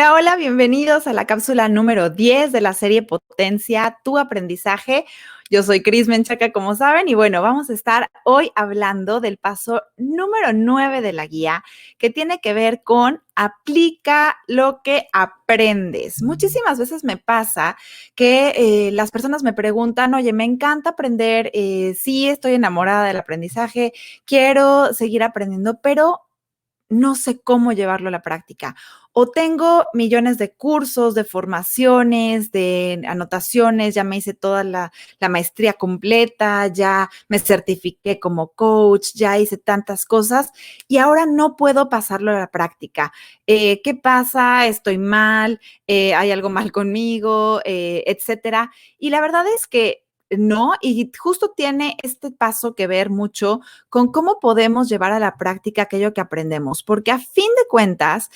Hola, hola, bienvenidos a la cápsula número 10 de la serie Potencia tu aprendizaje. Yo soy Cris Menchaca, como saben, y bueno, vamos a estar hoy hablando del paso número 9 de la guía, que tiene que ver con aplica lo que aprendes. Muchísimas veces me pasa que las personas me preguntan, oye, me encanta aprender, sí, estoy enamorada del aprendizaje, quiero seguir aprendiendo, pero no sé cómo llevarlo a la práctica. O tengo millones de cursos, de formaciones, de anotaciones, ya me hice toda la maestría completa, ya me certifiqué como coach, ya hice tantas cosas y ahora no puedo pasarlo a la práctica. ¿Qué pasa? ¿Estoy mal? ¿Hay algo mal conmigo? Etcétera. Y la verdad es que no, y justo tiene este paso que ver mucho con cómo podemos llevar a la práctica aquello que aprendemos, porque a fin de cuentas,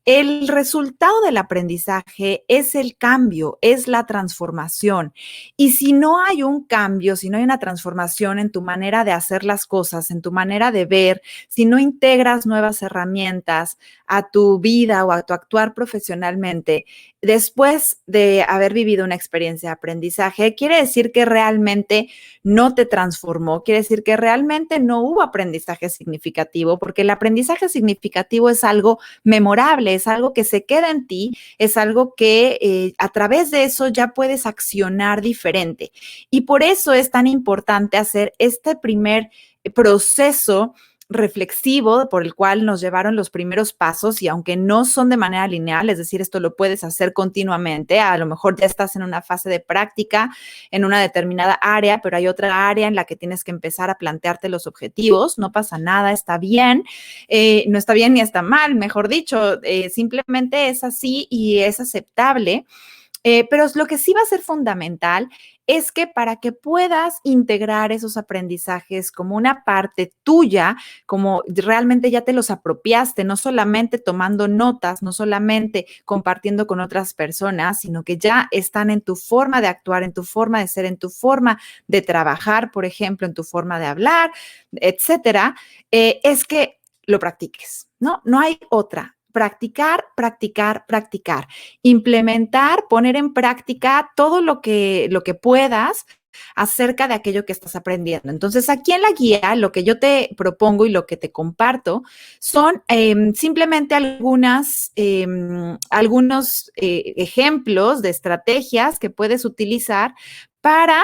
el resultado del aprendizaje es el cambio, es la transformación. Y si no hay un cambio, si no hay una transformación en tu manera de hacer las cosas, en tu manera de ver, si no integras nuevas herramientas a tu vida o a tu actuar profesionalmente, después de haber vivido una experiencia de aprendizaje, quiere decir que realmente no te transformó, quiere decir que realmente no hubo aprendizaje significativo, porque el aprendizaje significativo es algo memorable, es algo que se queda en ti, es algo que a través de eso ya puedes accionar diferente. Y por eso es tan importante hacer este primer proceso reflexivo por el cual nos llevaron los primeros pasos y aunque no son de manera lineal, es decir, esto lo puedes hacer continuamente, a lo mejor ya estás en una fase de práctica en una determinada área, pero hay otra área en la que tienes que empezar a plantearte los objetivos, no pasa nada, está bien, no está bien ni está mal, mejor dicho, simplemente es así y es aceptable. Pero lo que sí va a ser fundamental es que para que puedas integrar esos aprendizajes como una parte tuya, como realmente ya te los apropiaste, no solamente tomando notas, no solamente compartiendo con otras personas, sino que ya están en tu forma de actuar, en tu forma de ser, en tu forma de trabajar, por ejemplo, en tu forma de hablar, etcétera, es que lo practiques, ¿no? No hay otra. Practicar, practicar, practicar, implementar, poner en práctica todo lo que puedas acerca de aquello que estás aprendiendo. Entonces, aquí en la guía, lo que yo te propongo y lo que te comparto son simplemente algunos ejemplos de estrategias que puedes utilizar para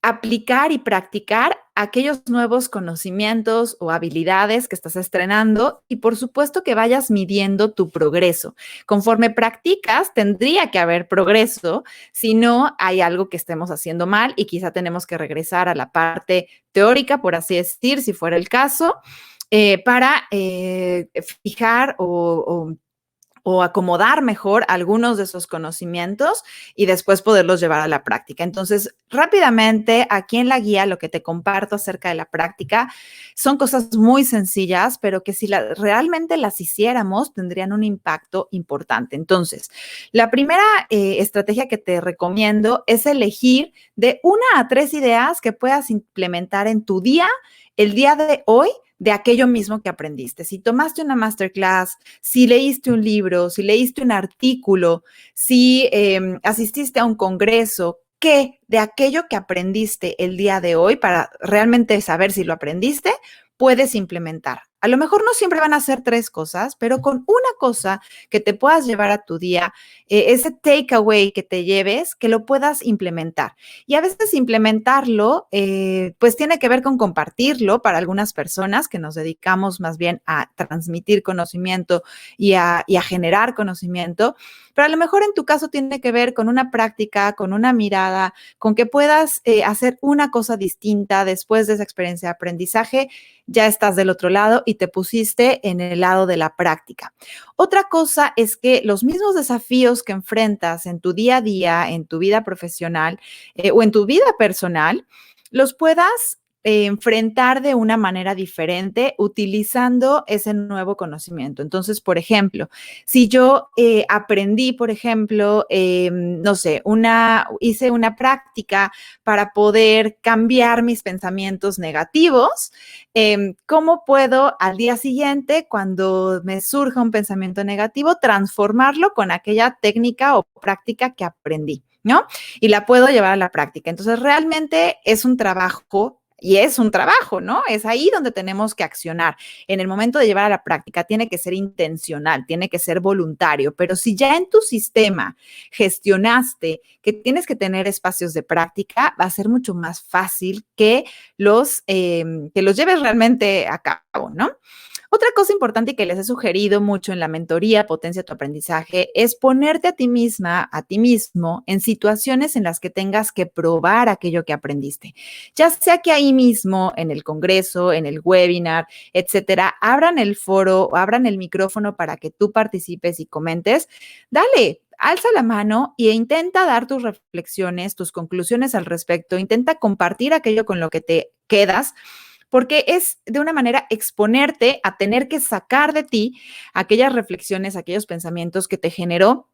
aplicar y practicar aquellos nuevos conocimientos o habilidades que estás estrenando y por supuesto que vayas midiendo tu progreso. Conforme practicas, tendría que haber progreso, si no hay algo que estemos haciendo mal y quizá tenemos que regresar a la parte teórica, por así decir, si fuera el caso, para fijar o acomodar mejor algunos de esos conocimientos y después poderlos llevar a la práctica. Entonces, rápidamente, aquí en la guía lo que te comparto acerca de la práctica son cosas muy sencillas, pero que si realmente las hiciéramos, tendrían un impacto importante. Entonces, la primera estrategia que te recomiendo es elegir de 1 a 3 ideas que puedas implementar en tu día, el día de hoy, de aquello mismo que aprendiste. Si tomaste una masterclass, si leíste un libro, si leíste un artículo, si asististe a un congreso, ¿qué de aquello que aprendiste el día de hoy para realmente saber si lo aprendiste, puedes implementar? A lo mejor no siempre van a ser 3 cosas, pero con una cosa que te puedas llevar a tu día, ese takeaway que te lleves, que lo puedas implementar. Y a veces implementarlo, pues tiene que ver con compartirlo para algunas personas que nos dedicamos más bien a transmitir conocimiento y a generar conocimiento, pero a lo mejor en tu caso tiene que ver con una práctica, con una mirada, con que puedas hacer una cosa distinta después de esa experiencia de aprendizaje, ya estás del otro lado y te pusiste en el lado de la práctica. Otra cosa es que los mismos desafíos que enfrentas en tu día a día, en tu vida profesional, o en tu vida personal, los puedas enfrentar de una manera diferente utilizando ese nuevo conocimiento. Entonces, por ejemplo, si yo aprendí, por ejemplo, no sé, hice una práctica para poder cambiar mis pensamientos negativos, ¿cómo puedo al día siguiente, cuando me surja un pensamiento negativo, transformarlo con aquella técnica o práctica que aprendí? ¿No? Y la puedo llevar a la práctica. Entonces, realmente es un trabajo. Y es un trabajo, ¿no? Es ahí donde tenemos que accionar. En el momento de llevar a la práctica tiene que ser intencional, tiene que ser voluntario, pero si ya en tu sistema gestionaste que tienes que tener espacios de práctica, va a ser mucho más fácil que los lleves realmente a cabo, ¿no? Otra cosa importante que les he sugerido mucho en la mentoría Potencia tu aprendizaje es ponerte a ti misma, a ti mismo, en situaciones en las que tengas que probar aquello que aprendiste. Ya sea que ahí mismo, en el congreso, en el webinar, etcétera, abran el foro o abran el micrófono para que tú participes y comentes. Dale, alza la mano e intenta dar tus reflexiones, tus conclusiones al respecto. Intenta compartir aquello con lo que te quedas, porque es de una manera exponerte a tener que sacar de ti aquellas reflexiones, aquellos pensamientos que te generó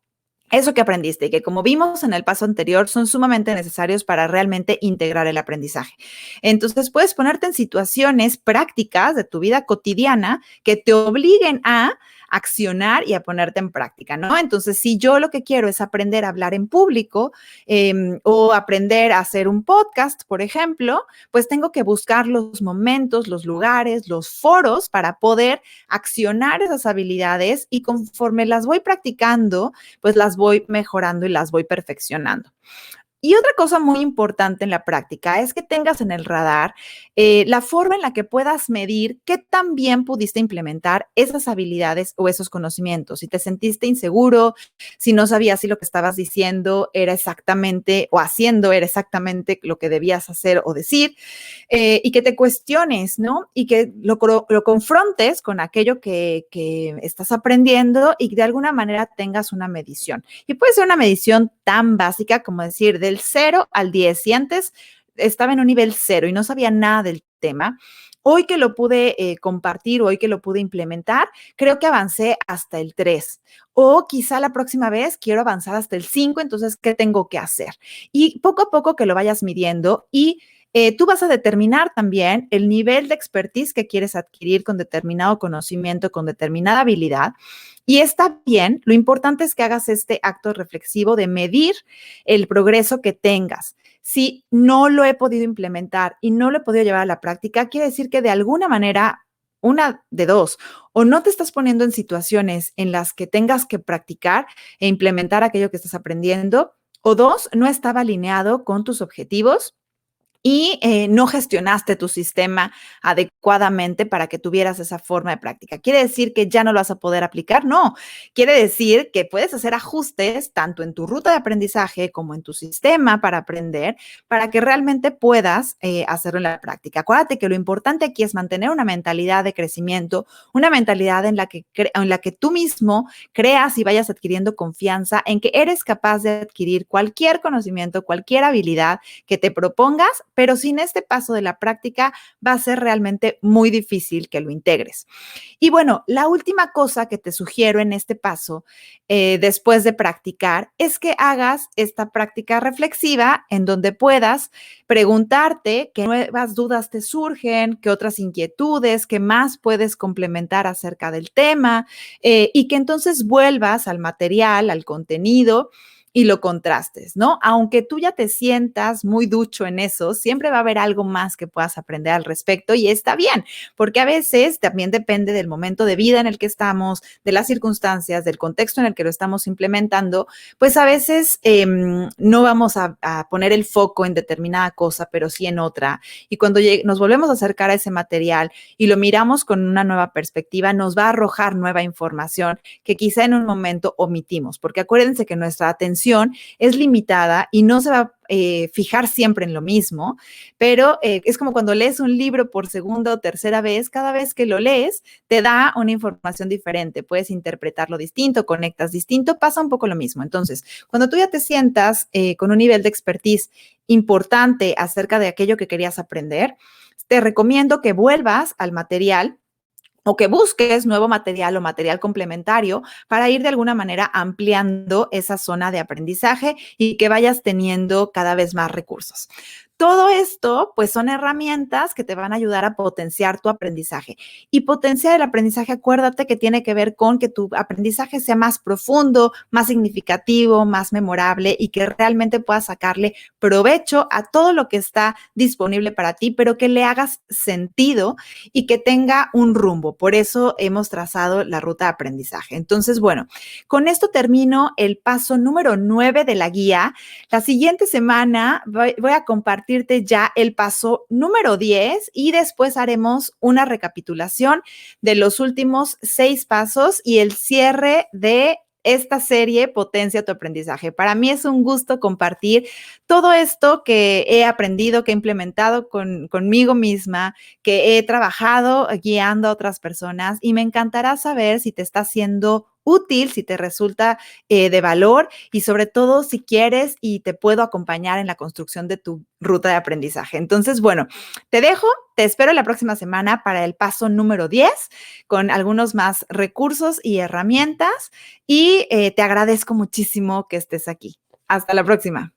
eso que aprendiste, y que como vimos en el paso anterior, son sumamente necesarios para realmente integrar el aprendizaje. Entonces, puedes ponerte en situaciones prácticas de tu vida cotidiana que te obliguen a accionar y a ponerte en práctica, ¿no? Entonces, si yo lo que quiero es aprender a hablar en público o aprender a hacer un podcast, por ejemplo, pues tengo que buscar los momentos, los lugares, los foros para poder accionar esas habilidades, y conforme las voy practicando, pues las voy mejorando y las voy perfeccionando. Y otra cosa muy importante en la práctica es que tengas en el radar la forma en la que puedas medir qué tan bien pudiste implementar esas habilidades o esos conocimientos. Si te sentiste inseguro, si no sabías si lo que estabas diciendo era exactamente o haciendo era exactamente lo que debías hacer o decir, y que te cuestiones, ¿no? Y que lo confrontes con aquello que estás aprendiendo y de alguna manera tengas una medición. Y puede ser una medición tan básica como decir del 0 al 10. Si antes estaba en un nivel 0 y no sabía nada del tema, hoy que lo pude compartir, hoy que lo pude implementar, creo que avancé hasta el 3. O quizá la próxima vez quiero avanzar hasta el 5, entonces, ¿qué tengo que hacer? Y poco a poco que lo vayas midiendo, y tú vas a determinar también el nivel de expertise que quieres adquirir con determinado conocimiento, con determinada habilidad. Y está bien, lo importante es que hagas este acto reflexivo de medir el progreso que tengas. Si no lo he podido implementar y no lo he podido llevar a la práctica, quiere decir que de alguna manera, una de dos, o no te estás poniendo en situaciones en las que tengas que practicar e implementar aquello que estás aprendiendo, o dos, no estaba alineado con tus objetivos y no gestionaste tu sistema adecuadamente para que tuvieras esa forma de práctica. ¿Quiere decir que ya no lo vas a poder aplicar? No, quiere decir que puedes hacer ajustes tanto en tu ruta de aprendizaje como en tu sistema para aprender, para que realmente puedas hacerlo en la práctica. Acuérdate que lo importante aquí es mantener una mentalidad de crecimiento, una mentalidad en la que tú mismo creas y vayas adquiriendo confianza en que eres capaz de adquirir cualquier conocimiento, cualquier habilidad que te propongas, pero sin este paso de la práctica va a ser realmente muy difícil que lo integres. Y bueno, la última cosa que te sugiero en este paso, después de practicar, es que hagas esta práctica reflexiva en donde puedas preguntarte qué nuevas dudas te surgen, qué otras inquietudes, qué más puedes complementar acerca del tema, y que entonces vuelvas al material, al contenido, y lo contrastes, ¿no? Aunque tú ya te sientas muy ducho en eso, siempre va a haber algo más que puedas aprender al respecto, y está bien, porque a veces también depende del momento de vida en el que estamos, de las circunstancias, del contexto en el que lo estamos implementando, pues a veces no vamos a poner el foco en determinada cosa, pero sí en otra. Y cuando nos volvemos a acercar a ese material y lo miramos con una nueva perspectiva, nos va a arrojar nueva información que quizá en un momento omitimos, porque acuérdense que nuestra atención atención es limitada y no se va a fijar siempre en lo mismo, pero es como cuando lees un libro por segunda o tercera vez, cada vez que lo lees te da una información diferente, puedes interpretarlo distinto, conectas distinto, pasa un poco lo mismo. Entonces, cuando tú ya te sientas con un nivel de expertise importante acerca de aquello que querías aprender, te recomiendo que vuelvas al material o que busques nuevo material o material complementario para ir de alguna manera ampliando esa zona de aprendizaje y que vayas teniendo cada vez más recursos. Todo esto, pues, son herramientas que te van a ayudar a potenciar tu aprendizaje. Y potenciar el aprendizaje, acuérdate que tiene que ver con que tu aprendizaje sea más profundo, más significativo, más memorable y que realmente puedas sacarle provecho a todo lo que está disponible para ti, pero que le hagas sentido y que tenga un rumbo. Por eso hemos trazado la ruta de aprendizaje. Entonces, bueno, con esto termino el paso número 9 de la guía. La siguiente semana voy a compartirte ya el paso número 10 y después haremos una recapitulación de los últimos 6 pasos y el cierre de esta serie Potencia tu aprendizaje. Para mí es un gusto compartir todo esto que he aprendido, que he implementado conmigo misma, que he trabajado guiando a otras personas y me encantará saber si te está siendo útil, si te resulta de valor y sobre todo si quieres y te puedo acompañar en la construcción de tu ruta de aprendizaje. Entonces, bueno, te dejo, te espero la próxima semana para el paso número 10 con algunos más recursos y herramientas y te agradezco muchísimo que estés aquí. Hasta la próxima.